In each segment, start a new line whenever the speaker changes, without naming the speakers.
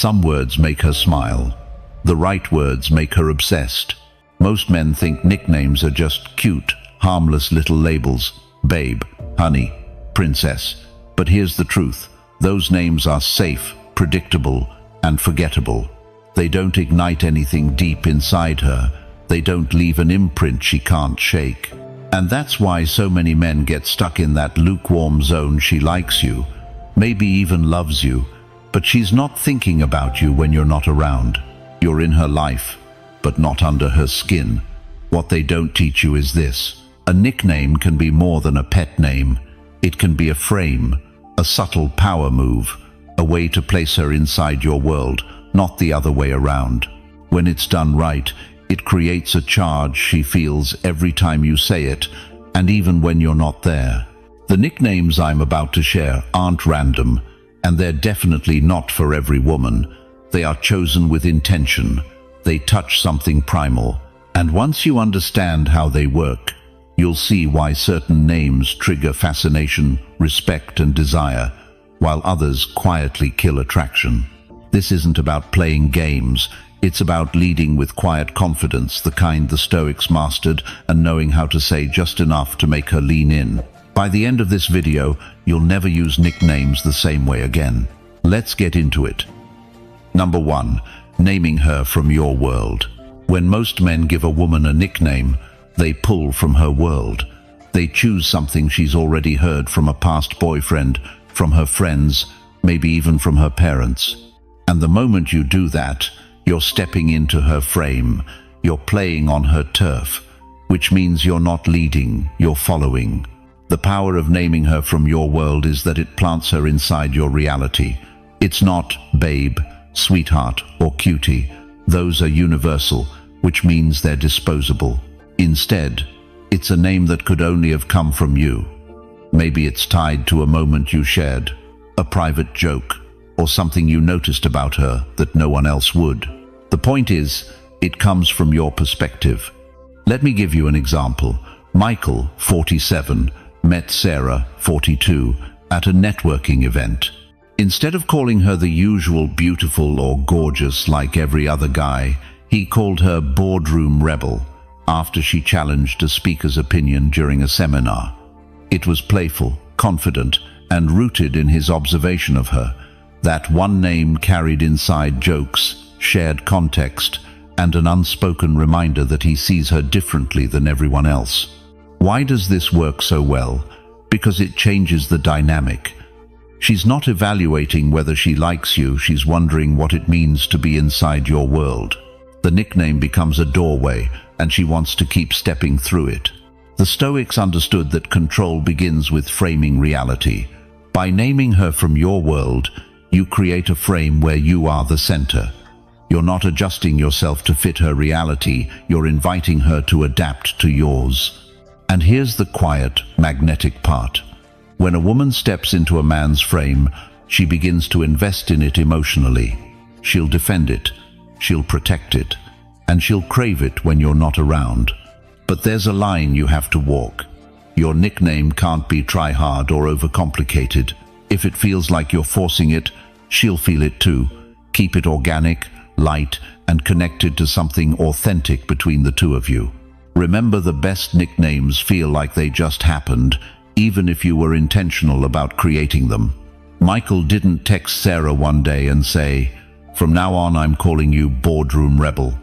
Some words make her smile. The right words make her obsessed. Most men think nicknames are just cute, harmless little labels. Babe, honey, princess. But here's the truth. Those names are safe, predictable, and forgettable. They don't ignite anything deep inside her. They don't leave an imprint she can't shake. And that's why so many men get stuck in that lukewarm zone. She likes you, maybe even loves you, but she's not thinking about you when you're not around. You're in her life, but not under her skin. What they don't teach you is this. A nickname can be more than a pet name. It can be a frame, a subtle power move, a way to place her inside your world, not the other way around. When it's done right, it creates a charge she feels every time you say it, and even when you're not there. The nicknames I'm about to share aren't random, and they're definitely not for every woman. They are chosen with intention. They touch something primal. And once you understand how they work, you'll see why certain names trigger fascination, respect, and desire, while others quietly kill attraction. This isn't about playing games. It's about leading with quiet confidence, the kind the Stoics mastered, and knowing how to say just enough to make her lean in. By the end of this video, you'll never use nicknames the same way again. Let's get into it. Number 1. Naming her from your world. When most men give a woman a nickname, they pull from her world. They choose something she's already heard from a past boyfriend, from her friends, maybe even from her parents. And the moment you do that, you're stepping into her frame. You're playing on her turf, which means you're not leading, you're following. The power of naming her from your world is that it plants her inside your reality. It's not babe, sweetheart, or cutie. Those are universal, which means they're disposable. Instead, it's a name that could only have come from you. Maybe it's tied to a moment you shared, a private joke, or something you noticed about her that no one else would. The point is, it comes from your perspective. Let me give you an example. Michael, 47, met Sarah, 42, at a networking event. Instead of calling her the usual beautiful or gorgeous like every other guy, he called her boardroom rebel after she challenged a speaker's opinion during a seminar. It was playful, confident, and rooted in his observation of her. That one name carried inside jokes, shared context, and an unspoken reminder that he sees her differently than everyone else. Why does this work so well? Because it changes the dynamic. She's not evaluating whether she likes you, she's wondering what it means to be inside your world. The nickname becomes a doorway, and she wants to keep stepping through it. The Stoics understood that control begins with framing reality. By naming her from your world, you create a frame where you are the center. You're not adjusting yourself to fit her reality, you're inviting her to adapt to yours. And here's the quiet, magnetic part. When a woman steps into a man's frame, she begins to invest in it emotionally. She'll defend it, she'll protect it, and she'll crave it when you're not around. But there's a line you have to walk. Your nickname can't be try-hard or overcomplicated. If it feels like you're forcing it, she'll feel it too. Keep it organic, light, and connected to something authentic between the two of you. Remember, the best nicknames feel like they just happened, even if you were intentional about creating them. Michael didn't text Sarah one day and say, "From now on I'm calling you boardroom rebel."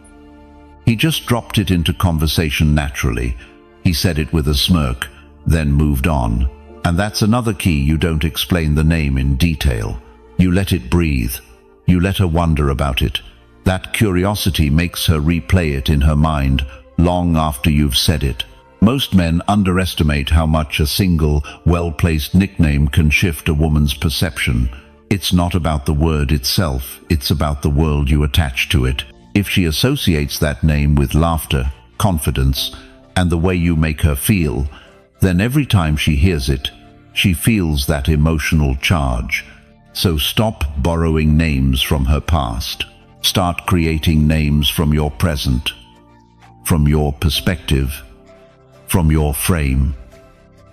He just dropped it into conversation naturally. He said it with a smirk, then moved on. And that's another key. You don't explain the name in detail. You let it breathe. You let her wonder about it. That curiosity makes her replay it in her mind long after you've said it. Most men underestimate how much a single, well-placed nickname can shift a woman's perception. It's not about the word itself, it's about the world you attach to it. If she associates that name with laughter, confidence, and the way you make her feel, then every time she hears it, she feels that emotional charge. So stop borrowing names from her past. Start creating names from your present, from your perspective, from your frame.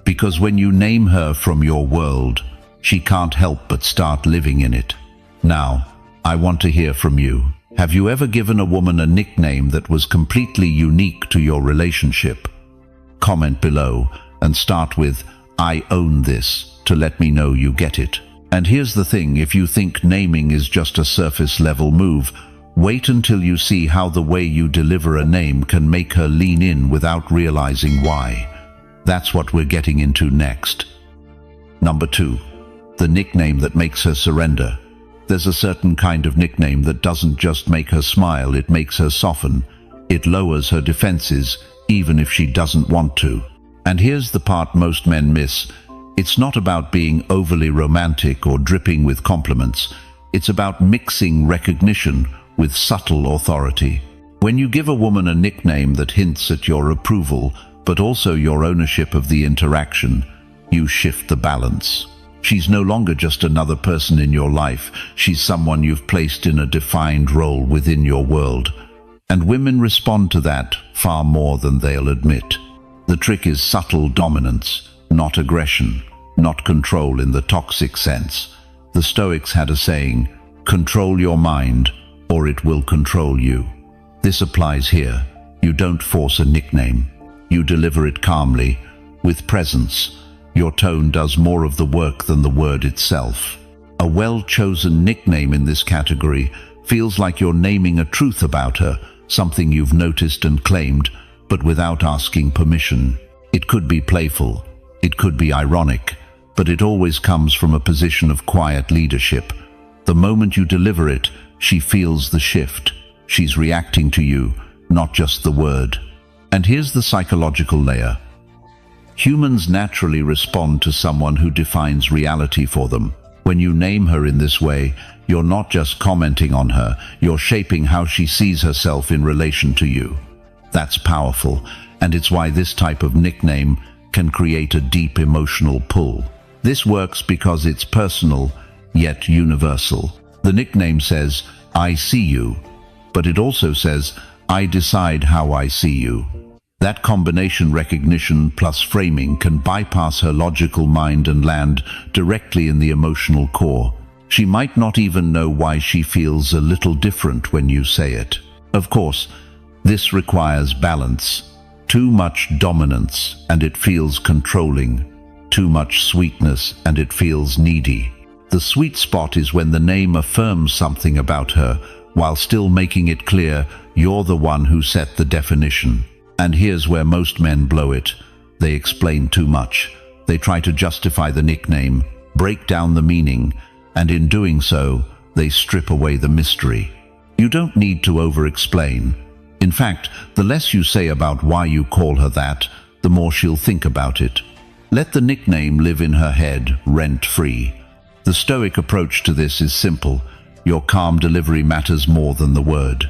Because when you name her from your world, she can't help but start living in it. Now, I want to hear from you. Have you ever given a woman a nickname that was completely unique to your relationship? Comment below and start with, "I own this," to let me know you get it. And here's the thing, if you think naming is just a surface-level move, wait until you see how the way you deliver a name can make her lean in without realizing why. That's what we're getting into next. Number 2. The nickname that makes her surrender. There's a certain kind of nickname that doesn't just make her smile, it makes her soften. It lowers her defenses, even if she doesn't want to. And here's the part most men miss. It's not about being overly romantic or dripping with compliments. It's about mixing recognition with subtle authority. When you give a woman a nickname that hints at your approval, but also your ownership of the interaction, you shift the balance. She's no longer just another person in your life. She's someone you've placed in a defined role within your world. And women respond to that far more than they'll admit. The trick is subtle dominance, not aggression, not control in the toxic sense. The Stoics had a saying, "Control your mind, or it will control you." This applies here. You don't force a nickname. You deliver it calmly, with presence. Your tone does more of the work than the word itself. A well-chosen nickname in this category feels like you're naming a truth about her, something you've noticed and claimed, but without asking permission. It could be playful, it could be ironic, but it always comes from a position of quiet leadership. The moment you deliver it, she feels the shift. She's reacting to you, not just the word. And here's the psychological layer. Humans naturally respond to someone who defines reality for them. When you name her in this way, you're not just commenting on her, you're shaping how she sees herself in relation to you. That's powerful, and it's why this type of nickname can create a deep emotional pull. This works because it's personal, yet universal. The nickname says, "I see you," but it also says, "I decide how I see you." That combination, recognition plus framing, can bypass her logical mind and land directly in the emotional core. She might not even know why she feels a little different when you say it. Of course, this requires balance. Too much dominance and it feels controlling. Too much sweetness and it feels needy. The sweet spot is when the name affirms something about her while still making it clear you're the one who set the definition. And here's where most men blow it. They explain too much. They try to justify the nickname, break down the meaning, and in doing so, they strip away the mystery. You don't need to over-explain. In fact, the less you say about why you call her that, the more she'll think about it. Let the nickname live in her head, rent-free. The Stoic approach to this is simple. Your calm delivery matters more than the word.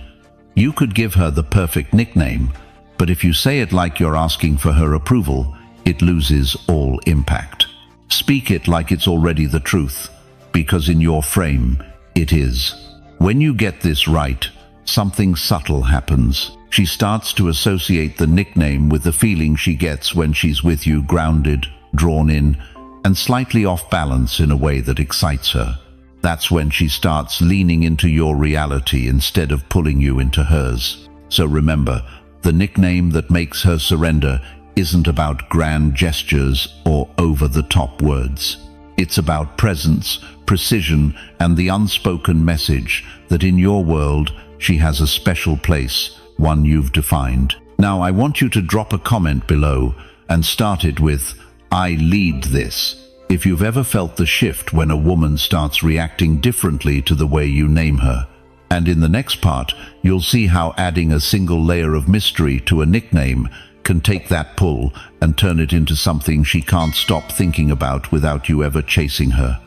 You could give her the perfect nickname, but if you say it like you're asking for her approval, it loses all impact. Speak it like it's already the truth, because in your frame, it is. When you get this right, something subtle happens. She starts to associate the nickname with the feeling she gets when she's with you, grounded, drawn in, and slightly off balance in a way that excites her. That's when she starts leaning into your reality instead of pulling you into hers. So remember, the nickname that makes her surrender isn't about grand gestures or over-the-top words. It's about presence, precision, and the unspoken message that in your world she has a special place, one you've defined. Now I want you to drop a comment below and start it with, "I lead this." If you've ever felt the shift when a woman starts reacting differently to the way you name her. And in the next part, you'll see how adding a single layer of mystery to a nickname can take that pull and turn it into something she can't stop thinking about without you ever chasing her.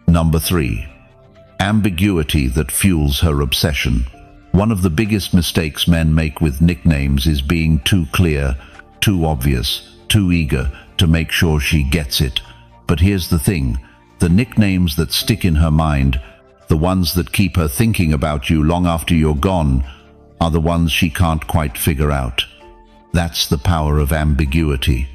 Number 3. Ambiguity that fuels her obsession. One of the biggest mistakes men make with nicknames is being too clear, too obvious, too eager to make sure she gets it. But here's the thing, the nicknames that stick in her mind, the ones that keep her thinking about you long after you're gone, are the ones she can't quite figure out. That's the power of ambiguity.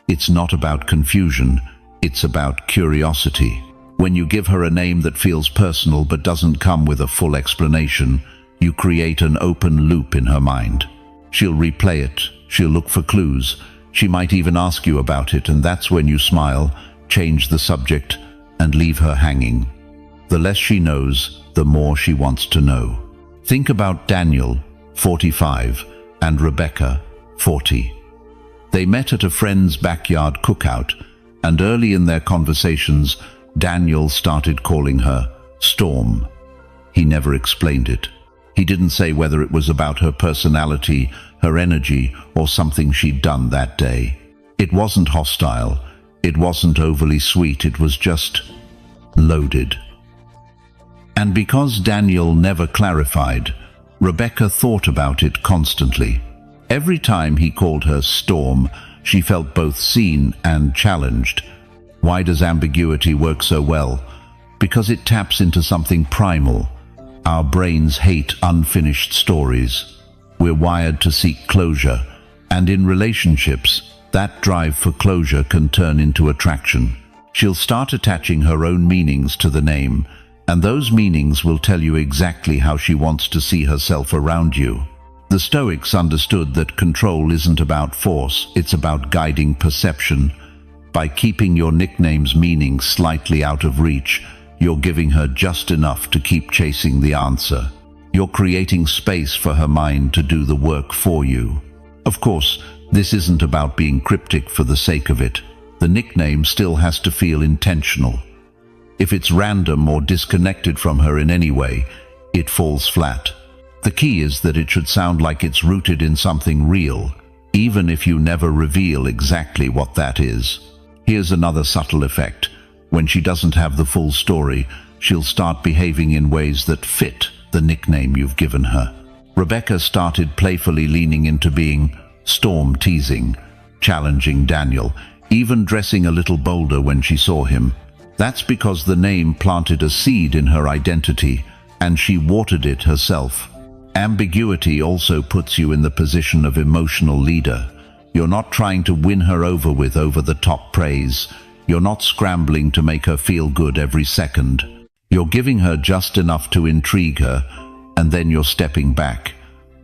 It's not about confusion, it's about curiosity. When you give her a name that feels personal but doesn't come with a full explanation, you create an open loop in her mind. She'll replay it, she'll look for clues, she might even ask you about it, and that's when you smile, change the subject, and leave her hanging. The less she knows, the more she wants to know. Think about Daniel, 45, and Rebecca, 40. They met at a friend's backyard cookout, and early in their conversations, Daniel started calling her Storm. He never explained it. He didn't say whether it was about her personality, her energy, or something she'd done that day. It wasn't hostile. It wasn't overly sweet. It was just loaded. And because Daniel never clarified, Rebecca thought about it constantly. Every time he called her Storm, she felt both seen and challenged. Why does ambiguity work so well? Because it taps into something primal. Our brains hate unfinished stories. We're wired to seek closure, and in relationships, that drive for closure can turn into attraction. She'll start attaching her own meanings to the name, and those meanings will tell you exactly how she wants to see herself around you. The Stoics understood that control isn't about force, it's about guiding perception. By keeping your nickname's meaning slightly out of reach, you're giving her just enough to keep chasing the answer. You're creating space for her mind to do the work for you. Of course, this isn't about being cryptic for the sake of it. The nickname still has to feel intentional. If it's random or disconnected from her in any way, it falls flat. The key is that it should sound like it's rooted in something real, even if you never reveal exactly what that is. Here's another subtle effect. When she doesn't have the full story, she'll start behaving in ways that fit the nickname you've given her. Rebecca started playfully leaning into being storm teasing, challenging Daniel, even dressing a little bolder when she saw him. That's because the name planted a seed in her identity, and she watered it herself. Ambiguity also puts you in the position of emotional leader. You're not trying to win her over with over-the-top praise. You're not scrambling to make her feel good every second. You're giving her just enough to intrigue her, and then you're stepping back.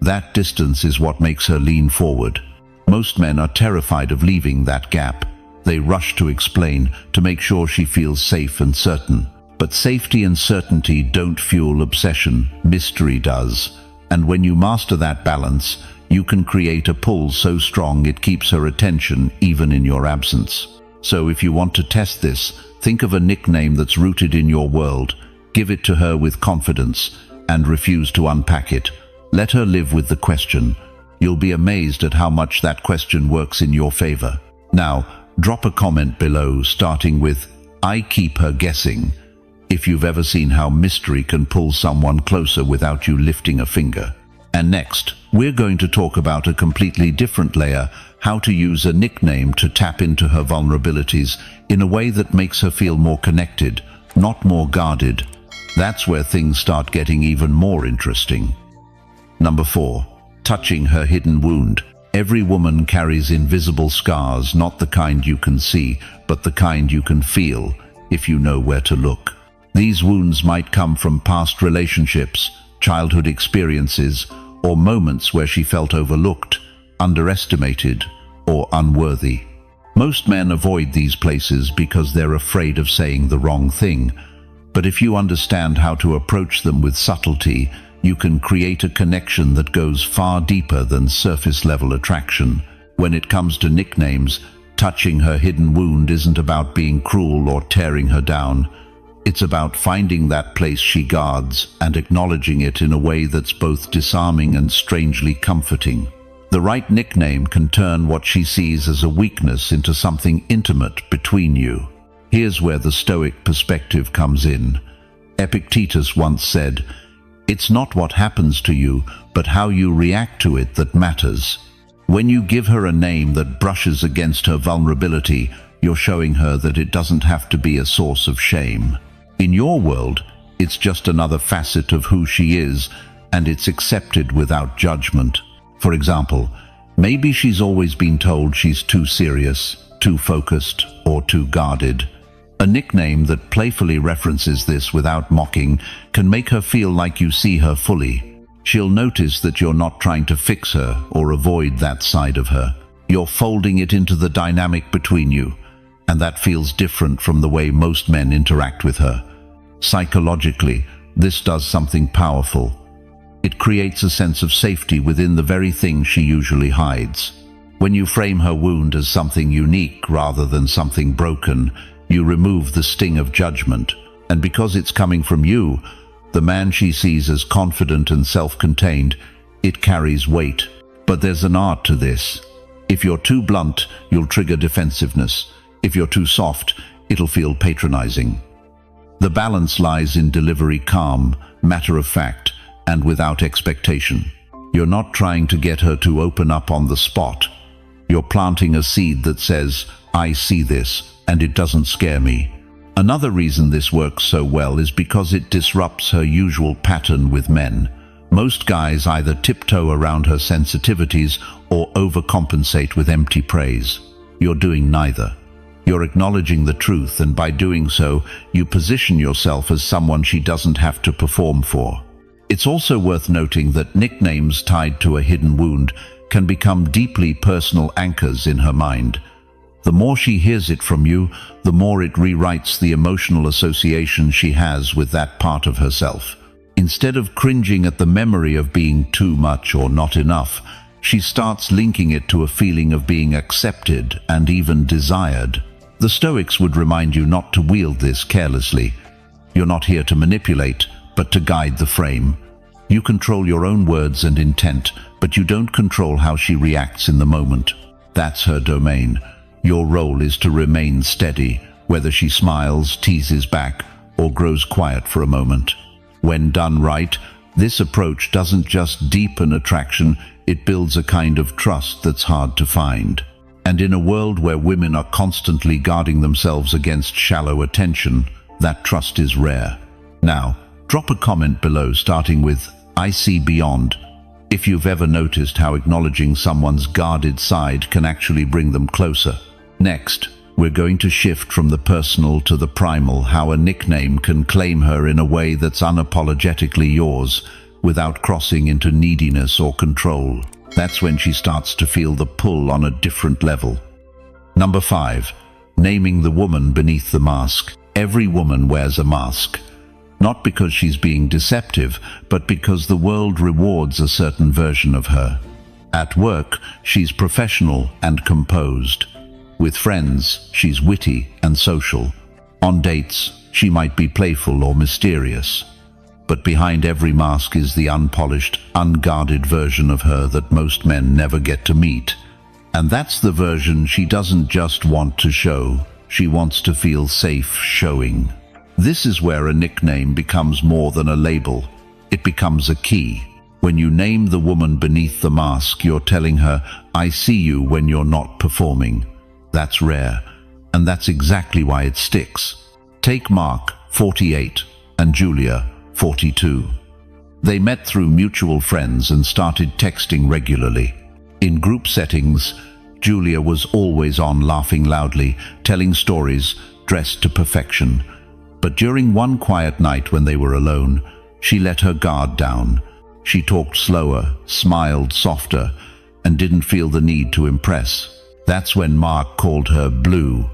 That distance is what makes her lean forward. Most men are terrified of leaving that gap. They rush to explain, to make sure she feels safe and certain. But safety and certainty don't fuel obsession, mystery does. And when you master that balance, you can create a pull so strong it keeps her attention even in your absence. So if you want to test this, think of a nickname that's rooted in your world, give it to her with confidence, and refuse to unpack it. Let her live with the question. You'll be amazed at how much that question works in your favor. Now, drop a comment below starting with, "I keep her guessing," if you've ever seen how mystery can pull someone closer without you lifting a finger. And next, we're going to talk about a completely different layer, how to use a nickname to tap into her vulnerabilities in a way that makes her feel more connected, not more guarded. That's where things start getting even more interesting. Number 4. Touching her hidden wound. Every woman carries invisible scars, not the kind you can see, but the kind you can feel, if you know where to look. These wounds might come from past relationships, childhood experiences, or moments where she felt overlooked, underestimated, or unworthy. Most men avoid these places because they're afraid of saying the wrong thing. But if you understand how to approach them with subtlety, you can create a connection that goes far deeper than surface-level attraction. When it comes to nicknames, touching her hidden wound isn't about being cruel or tearing her down. It's about finding that place she guards and acknowledging it in a way that's both disarming and strangely comforting. The right nickname can turn what she sees as a weakness into something intimate between you. Here's where the Stoic perspective comes in. Epictetus once said, "It's not what happens to you, but how you react to it that matters." When you give her a name that brushes against her vulnerability, you're showing her that it doesn't have to be a source of shame. In your world, it's just another facet of who she is, and it's accepted without judgment. For example, maybe she's always been told she's too serious, too focused, or too guarded. A A nickname that playfully references this without mocking can make her feel like you see her fully. She'll notice that you're not trying to fix her or avoid that side of her. You're folding it into the dynamic between you, and that feels different from the way most men interact with her. Psychologically, this does something powerful. It creates a sense of safety within the very thing she usually hides. When you frame her wound as something unique rather than something broken, you remove the sting of judgment, and because it's coming from you, the man she sees as confident and self-contained, it carries weight. But there's an art to this. If you're too blunt, you'll trigger defensiveness. If you're too soft, it'll feel patronizing. The balance lies in delivery calm, matter of fact, and without expectation. You're not trying to get her to open up on the spot. You're planting a seed that says, I see this, and it doesn't scare me. Another reason this works so well is because it disrupts her usual pattern with men. Most guys either tiptoe around her sensitivities or overcompensate with empty praise. You're doing neither. You're acknowledging the truth, and by doing so, you position yourself as someone she doesn't have to perform for. It's also worth noting that nicknames tied to a hidden wound can become deeply personal anchors in her mind. The more she hears it from you, the more it rewrites the emotional association she has with that part of herself. Instead of cringing at the memory of being too much or not enough, she starts linking it to a feeling of being accepted and even desired. The Stoics would remind you not to wield this carelessly. You're not here to manipulate, but to guide the frame. You control your own words and intent, but you don't control how she reacts in the moment. That's her domain. Your role is to remain steady, whether she smiles, teases back, or grows quiet for a moment. When done right, this approach doesn't just deepen attraction, it builds a kind of trust that's hard to find. And in a world where women are constantly guarding themselves against shallow attention, that trust is rare. Now, drop a comment below starting with, I see beyond, if you've ever noticed how acknowledging someone's guarded side can actually bring them closer. Next, we're going to shift from the personal to the primal, how a nickname can claim her in a way that's unapologetically yours, without crossing into neediness or control. That's when she starts to feel the pull on a different level. Number 5. Naming the woman beneath the mask. Every woman wears a mask. Not because she's being deceptive, but because the world rewards a certain version of her. At work, she's professional and composed. With friends, she's witty and social. On dates, she might be playful or mysterious. But behind every mask is the unpolished, unguarded version of her that most men never get to meet. And that's the version she doesn't just want to show, she wants to feel safe showing. This is where a nickname becomes more than a label. It becomes a key. When you name the woman beneath the mask, you're telling her, I see you when you're not performing. That's rare, and that's exactly why it sticks. Take Mark, 48, and Julia, 42. They met through mutual friends and started texting regularly. In group settings, Julia was always on, laughing loudly, telling stories, dressed to perfection. But during one quiet night when they were alone, she let her guard down. She talked slower, smiled softer, and didn't feel the need to impress. That's when Mark called her blue.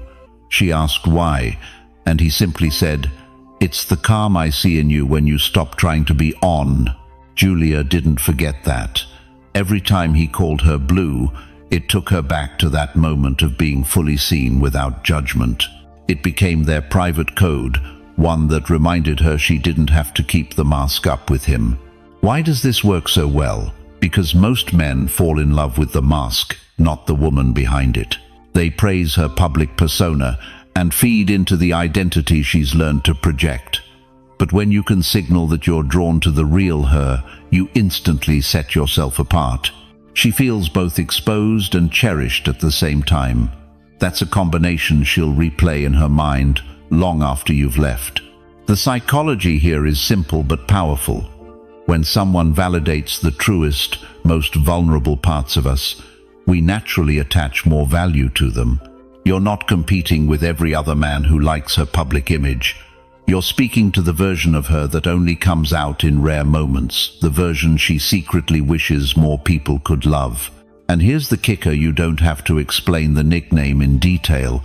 She asked why, and he simply said, It's the calm I see in you when you stop trying to be on. Julia didn't forget that. Every time he called her blue, it took her back to that moment of being fully seen without judgment. It became their private code, one that reminded her she didn't have to keep the mask up with him. Why does this work so well? Because most men fall in love with the mask, not the woman behind it. They praise her public persona and feed into the identity she's learned to project. But when you can signal that you're drawn to the real her, you instantly set yourself apart. She feels both exposed and cherished at the same time. That's a combination she'll replay in her mind long after you've left. The psychology here is simple but powerful. When someone validates the truest, most vulnerable parts of us, we naturally attach more value to them. You're not competing with every other man who likes her public image. You're speaking to the version of her that only comes out in rare moments, the version she secretly wishes more people could love. And here's the kicker: you don't have to explain the nickname in detail.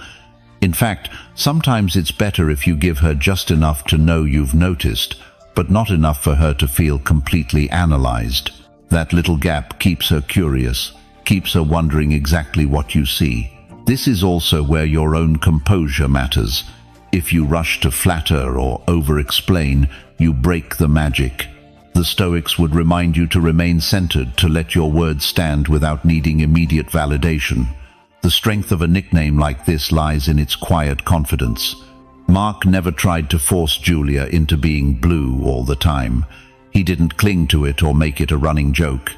In fact, sometimes it's better if you give her just enough to know you've noticed, but not enough for her to feel completely analyzed. That little gap keeps her curious, keeps her wondering exactly what you see. This is also where your own composure matters. If you rush to flatter or over-explain, you break the magic. The Stoics would remind you to remain centered, to let your words stand without needing immediate validation. The strength of a nickname like this lies in its quiet confidence. Mark never tried to force Julia into being blue all the time. He didn't cling to it or make it a running joke.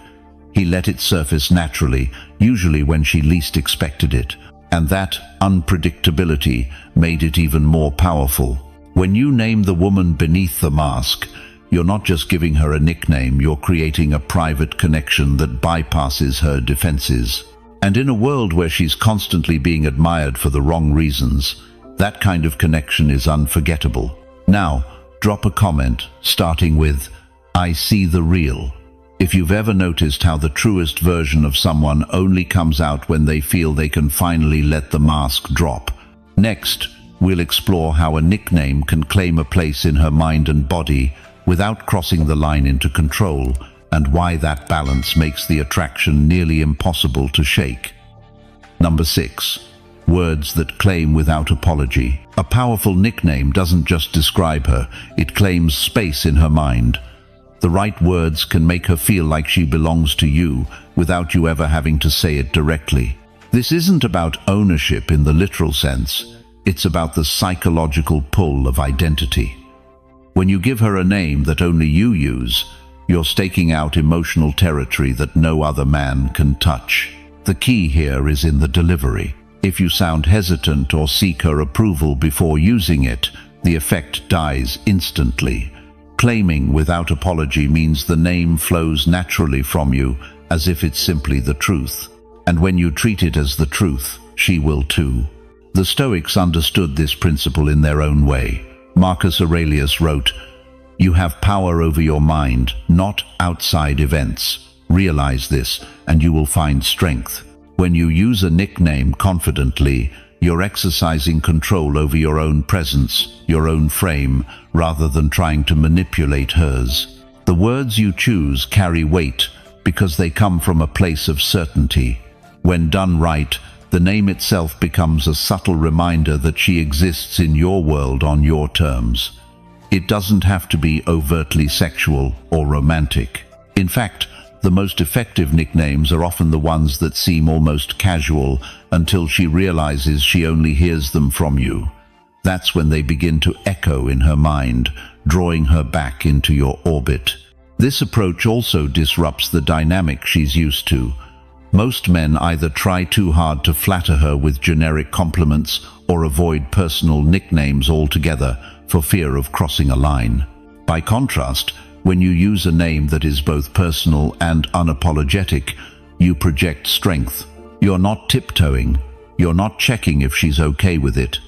He let it surface naturally, usually when she least expected it. And that unpredictability made it even more powerful. When you name the woman beneath the mask, you're not just giving her a nickname, you're creating a private connection that bypasses her defenses. And in a world where she's constantly being admired for the wrong reasons, that kind of connection is unforgettable. Now, drop a comment, starting with, "I see the real." If you've ever noticed how the truest version of someone only comes out when they feel they can finally let the mask drop. Next, we'll explore how a nickname can claim a place in her mind and body without crossing the line into control, and why that balance makes the attraction nearly impossible to shake. Number 6. Words that claim without apology. A powerful nickname doesn't just describe her, it claims space in her mind. The right words can make her feel like she belongs to you without you ever having to say it directly. This isn't about ownership in the literal sense, it's about the psychological pull of identity. When you give her a name that only you use, you're staking out emotional territory that no other man can touch. The key here is in the delivery. If you sound hesitant or seek her approval before using it, the effect dies instantly. Claiming without apology means the name flows naturally from you, as if it's simply the truth. And when you treat it as the truth, she will too. The Stoics understood this principle in their own way. Marcus Aurelius wrote, "You have power over your mind, not outside events. Realize this, and you will find strength." When you use a nickname confidently, you're exercising control over your own presence, your own frame, rather than trying to manipulate hers. The words you choose carry weight because they come from a place of certainty. When done right, the name itself becomes a subtle reminder that she exists in your world on your terms. It doesn't have to be overtly sexual or romantic. In fact, the most effective nicknames are often the ones that seem almost casual until she realizes she only hears them from you. That's when they begin to echo in her mind, drawing her back into your orbit. This approach also disrupts the dynamic she's used to. Most men either try too hard to flatter her with generic compliments or avoid personal nicknames altogether for fear of crossing a line. By contrast, when you use a name that is both personal and unapologetic, you project strength. You're not tiptoeing. You're not checking if she's okay with it.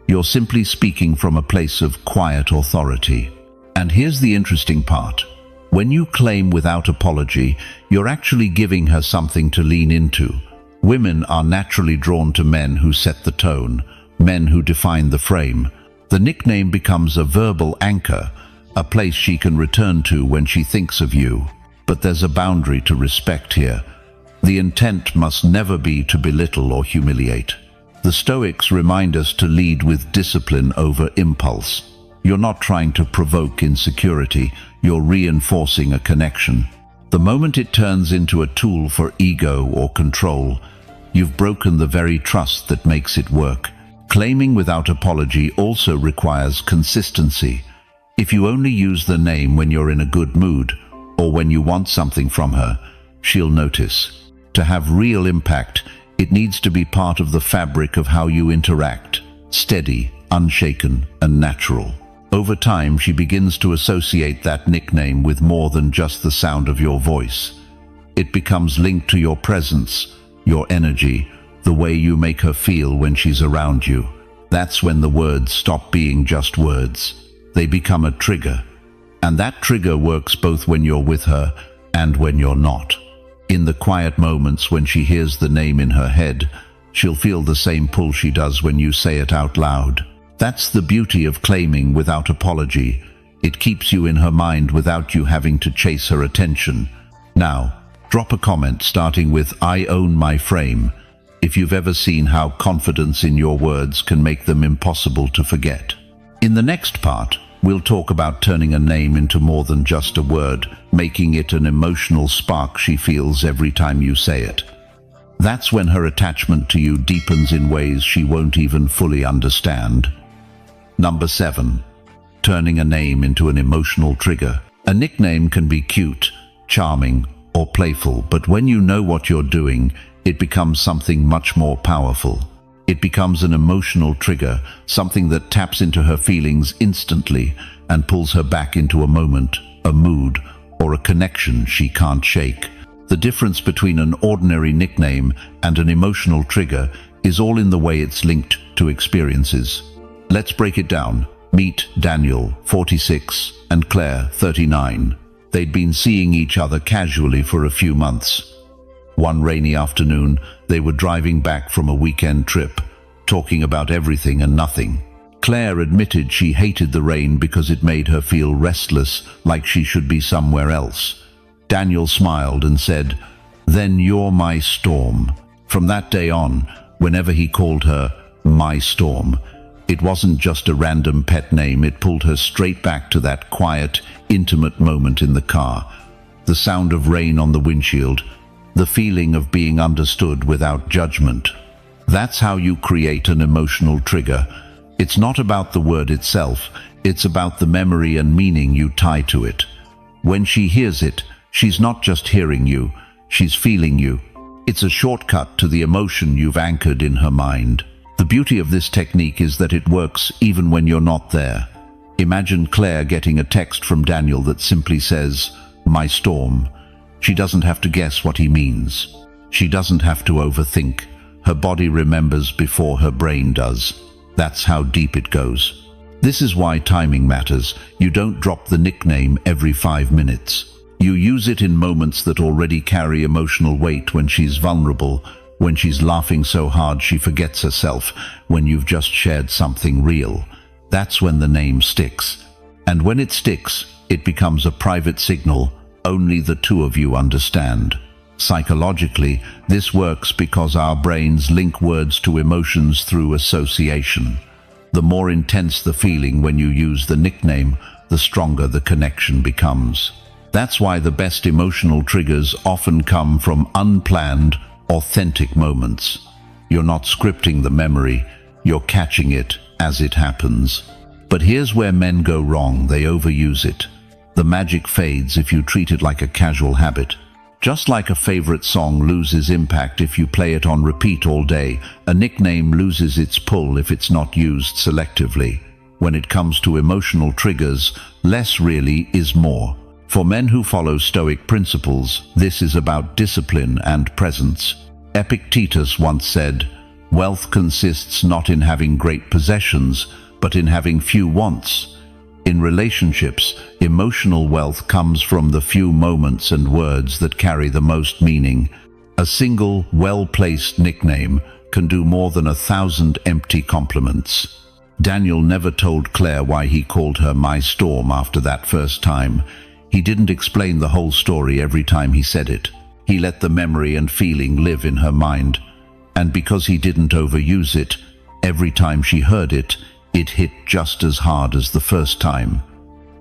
You're simply speaking from a place of quiet authority. And here's the interesting part. When you claim without apology, you're actually giving her something to lean into. Women are naturally drawn to men who set the tone, men who define the frame. The nickname becomes a verbal anchor, a place she can return to when she thinks of you. But there's a boundary to respect here. The intent must never be to belittle or humiliate. The Stoics remind us to lead with discipline over impulse. You're not trying to provoke insecurity, you're reinforcing a connection. The moment it turns into a tool for ego or control, you've broken the very trust that makes it work. Claiming without apology also requires consistency. If you only use the name when you're in a good mood, or when you want something from her, she'll notice. To have real impact, it needs to be part of the fabric of how you interact, steady, unshaken, and natural. Over time, she begins to associate that nickname with more than just the sound of your voice. It becomes linked to your presence, your energy, the way you make her feel when she's around you. That's when the words stop being just words. They become a trigger. And that trigger works both when you're with her and when you're not. In the quiet moments when she hears the name in her head, she'll feel the same pull she does when you say it out loud. That's the beauty of claiming without apology. It keeps you in her mind without you having to chase her attention. Now, drop a comment starting with "I own my frame" if you've ever seen how confidence in your words can make them impossible to forget. In the next part, we'll talk about turning a name into more than just a word, making it an emotional spark she feels every time you say it. That's when her attachment to you deepens in ways she won't even fully understand. Number 7. Turning a name into an emotional trigger. A nickname can be cute, charming, or playful, but when you know what you're doing, it becomes something much more powerful. It becomes an emotional trigger, something that taps into her feelings instantly and pulls her back into a moment, a mood, or a connection she can't shake. The difference between an ordinary nickname and an emotional trigger is all in the way it's linked to experiences. Let's break it down. Meet Daniel, 46, and Claire, 39. They'd been seeing each other casually for a few months. One rainy afternoon, they were driving back from a weekend trip, talking about everything and nothing. Claire admitted she hated the rain because it made her feel restless, like she should be somewhere else. Daniel smiled and said, "Then you're my storm." From that day on, whenever he called her "my storm," it wasn't just a random pet name. It pulled her straight back to that quiet, intimate moment in the car. The sound of rain on the windshield, the feeling of being understood without judgment. That's how you create an emotional trigger. It's not about the word itself, it's about the memory and meaning you tie to it. When she hears it, she's not just hearing you, she's feeling you. It's a shortcut to the emotion you've anchored in her mind. The beauty of this technique is that it works even when you're not there. Imagine Claire getting a text from Daniel that simply says, "My storm." She doesn't have to guess what he means. She doesn't have to overthink. Her body remembers before her brain does. That's how deep it goes. This is why timing matters. You don't drop the nickname every 5 minutes. You use it in moments that already carry emotional weight, when she's vulnerable, when she's laughing so hard she forgets herself, when you've just shared something real. That's when the name sticks. And when it sticks, it becomes a private signal only the two of you understand. Psychologically, this works because our brains link words to emotions through association. The more intense the feeling when you use the nickname, the stronger the connection becomes. That's why the best emotional triggers often come from unplanned, authentic moments. You're not scripting the memory, you're catching it as it happens. But here's where men go wrong: they overuse it. The magic fades if you treat it like a casual habit. Just like a favorite song loses impact if you play it on repeat all day, a nickname loses its pull if it's not used selectively. When it comes to emotional triggers, less really is more. For men who follow Stoic principles, this is about discipline and presence. Epictetus once said, "Wealth consists not in having great possessions, but in having few wants." In relationships, emotional wealth comes from the few moments and words that carry the most meaning. A single, well-placed nickname can do more than 1,000 empty compliments. Daniel never told Claire why he called her "my storm" after that first time. He didn't explain the whole story every time he said it. He let the memory and feeling live in her mind. And because he didn't overuse it, every time she heard it, it hit just as hard as the first time.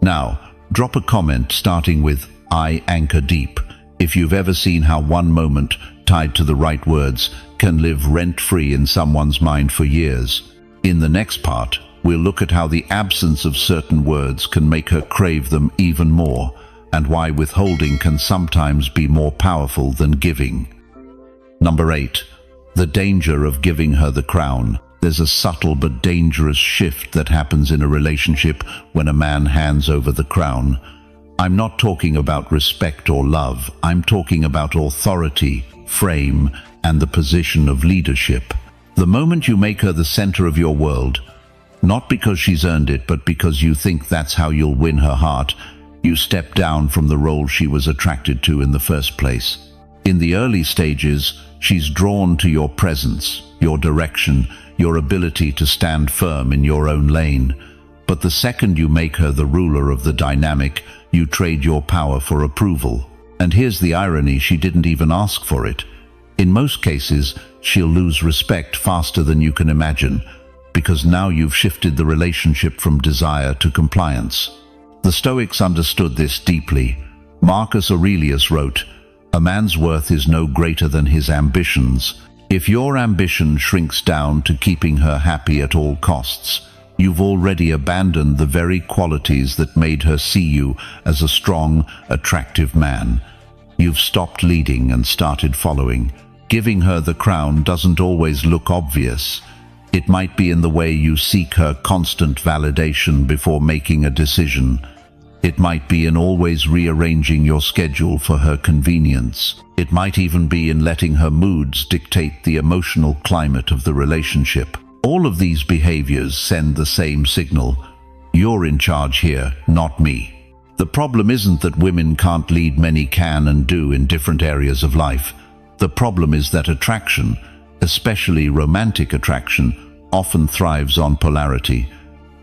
Now, drop a comment starting with "I anchor deep" if you've ever seen how one moment, tied to the right words, can live rent-free in someone's mind for years. In the next part, we'll look at how the absence of certain words can make her crave them even more, and why withholding can sometimes be more powerful than giving. Number 8. The danger of giving her the crown. There's a subtle but dangerous shift that happens in a relationship when a man hands over the crown. I'm not talking about respect or love. I'm talking about authority, frame, and the position of leadership. The moment you make her the center of your world, not because she's earned it, but because you think that's how you'll win her heart, you step down from the role she was attracted to in the first place. In the early stages, she's drawn to your presence, your direction, your ability to stand firm in your own lane. But the second you make her the ruler of the dynamic, you trade your power for approval. And here's the irony, she didn't even ask for it. In most cases, she'll lose respect faster than you can imagine, because now you've shifted the relationship from desire to compliance. The Stoics understood this deeply. Marcus Aurelius wrote, "A man's worth is no greater than his ambitions. If your ambition shrinks down to keeping her happy at all costs, you've already abandoned the very qualities that made her see you as a strong, attractive man. You've stopped leading and started following. Giving her the crown doesn't always look obvious. It might be in the way you seek her constant validation before making a decision. It might be in always rearranging your schedule for her convenience. It might even be in letting her moods dictate the emotional climate of the relationship. All of these behaviors send the same signal: you're in charge here, not me." The problem isn't that women can't lead, many can and do in different areas of life. The problem is that attraction, especially romantic attraction, often thrives on polarity.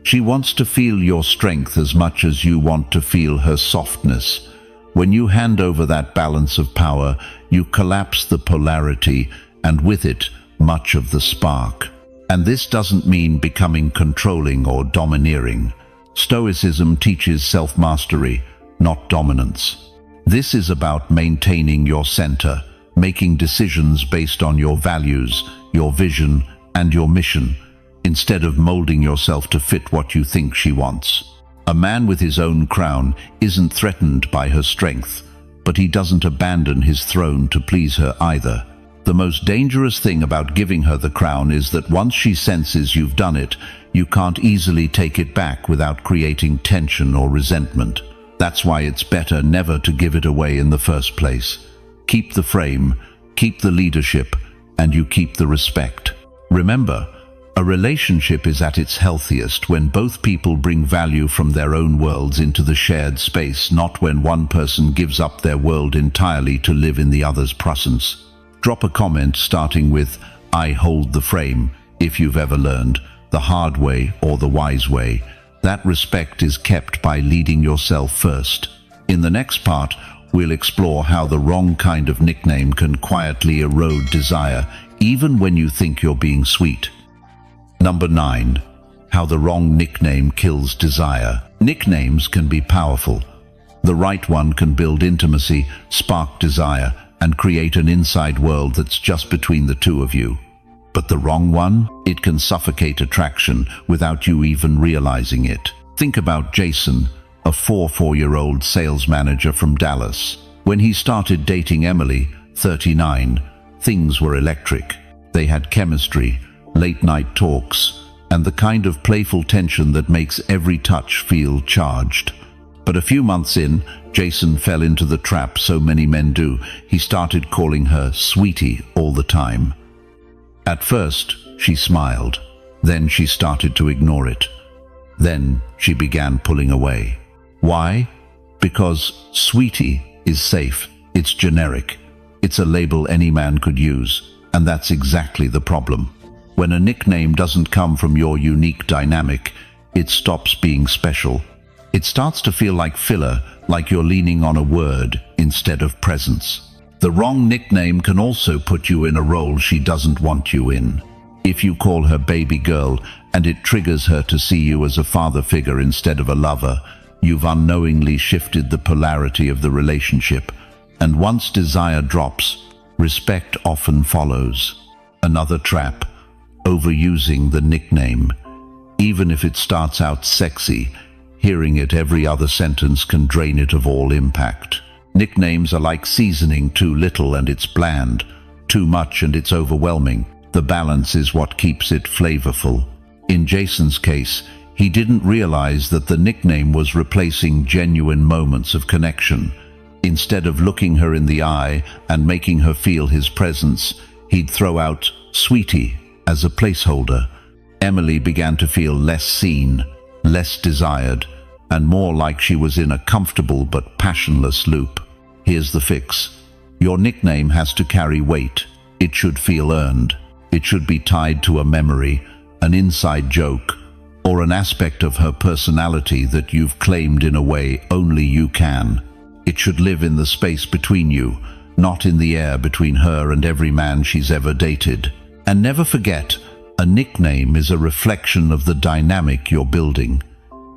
She wants to feel your strength as much as you want to feel her softness. When you hand over that balance of power, you collapse the polarity, and with it, much of the spark. And this doesn't mean becoming controlling or domineering. Stoicism teaches self-mastery, not dominance. This is about maintaining your center, making decisions based on your values, your vision, and your mission, instead of molding yourself to fit what you think she wants. A man with his own crown isn't threatened by her strength, but he doesn't abandon his throne to please her either. The most dangerous thing about giving her the crown is that once she senses you've done it, you can't easily take it back without creating tension or resentment. That's why it's better never to give it away in the first place. Keep the frame, keep the leadership, and you keep the respect. Remember, a relationship is at its healthiest when both people bring value from their own worlds into the shared space, not when one person gives up their world entirely to live in the other's presence. Drop a comment starting with, "I hold the frame," if you've ever learned, the hard way or the wise way. That respect is kept by leading yourself first. In the next part, we'll explore how the wrong kind of nickname can quietly erode desire, even when you think you're being sweet. Number 9. How the wrong nickname kills desire. Nicknames can be powerful. The right one can build intimacy, spark desire, and create an inside world that's just between the two of you. But the wrong one, it can suffocate attraction without you even realizing it. Think about Jason, a 44-year-old sales manager from Dallas. When he started dating Emily, 39, things were electric. They had chemistry, late-night talks, and the kind of playful tension that makes every touch feel charged. But a few months in, Jason fell into the trap so many men do. He started calling her sweetie all the time. At first, she smiled. Then she started to ignore it. Then she began pulling away. Why? Because sweetie is safe. It's generic. It's a label any man could use. And that's exactly the problem. When a nickname doesn't come from your unique dynamic, it stops being special. It starts to feel like filler, like you're leaning on a word instead of presence. The wrong nickname can also put you in a role she doesn't want you in. If you call her baby girl and it triggers her to see you as a father figure instead of a lover, you've unknowingly shifted the polarity of the relationship. And once desire drops, respect often follows. Another trap: overusing the nickname. Even if it starts out sexy, hearing it every other sentence can drain it of all impact. Nicknames are like seasoning: too little and it's bland, too much and it's overwhelming. The balance is what keeps it flavorful. In Jason's case, he didn't realize that the nickname was replacing genuine moments of connection. Instead of looking her in the eye and making her feel his presence, he'd throw out "sweetie" as a placeholder. Emily began to feel less seen, less desired, and more like she was in a comfortable but passionless loop. Here's the fix. Your nickname has to carry weight. It should feel earned. It should be tied to a memory, an inside joke, or an aspect of her personality that you've claimed in a way only you can. It should live in the space between you, not in the air between her and every man she's ever dated. And never forget, a nickname is a reflection of the dynamic you're building.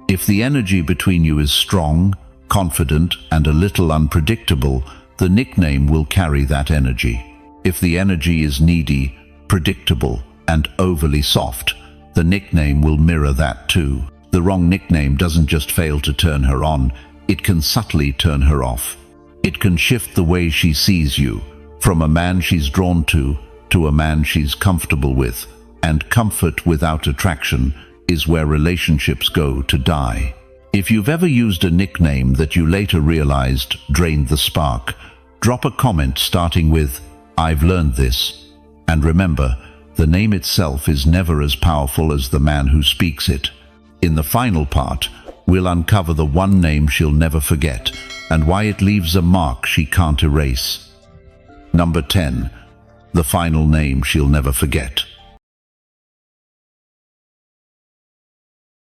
If the energy between you is strong, confident, and a little unpredictable, the nickname will carry that energy. If the energy is needy, predictable, and overly soft, the nickname will mirror that too. The wrong nickname doesn't just fail to turn her on, it can subtly turn her off. It can shift the way she sees you, from a man she's drawn to a man she's comfortable with, and comfort without attraction is where relationships go to die. If you've ever used a nickname that you later realized drained the spark, drop a comment starting with, "I've learned this." And remember, the name itself is never as powerful as the man who speaks it. In the final part, we'll uncover the one name she'll never forget and why it leaves a mark she can't erase. Number 10. The final name she'll never forget.